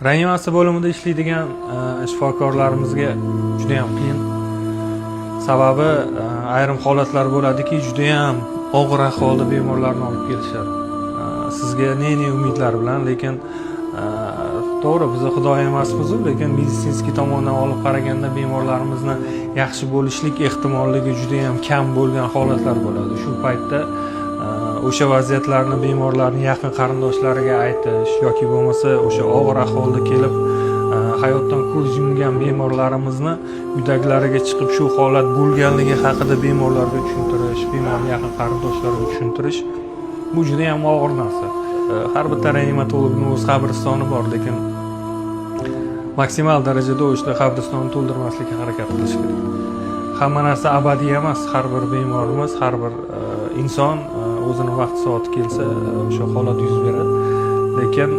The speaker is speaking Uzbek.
Reanimasiya bo'limida ishlaydigan shifokorlarimizga juda ham qiyin. Sababi ayrim holatlar bo'ladiki, juda ham og'ir ahvolda bemorlarni olib kelishadi. Sizga ne umidlar bilan, lekin to'g'ri biz xudo emasmiz, lekin meditsinskiy tomondan olib qaraganda bemorlarimizni yaxshi bo'lishlik ehtimolligi juda ham kam bo'lgan holatlar bo'ladi. Shu paytda o'sha vaziyatlarni bemorlarning yaqin qarindoshlariga aytish yoki bo'lmasa o'sha og'ir ahvolda kelib hayotdan ko'z yumgan bemorlarimizni uydagilariga chiqib shu holat bo'lganligi haqida bemorlarga tushuntirish, bemorning yaqin qarindoshlariga tushuntirish bu juda ham og'ir narsa. Har bitta reanimatologning o'z qabristoni bor, lekin maksimal darajada o'sha qabristonni to'ldirmaslikka harakat qilish kerak. Hamma narsa abadiy emas. Har bir bemorimiz, har bir inson o'zini vaqt soati kelsa o'sha holat yuz beradi. Lekin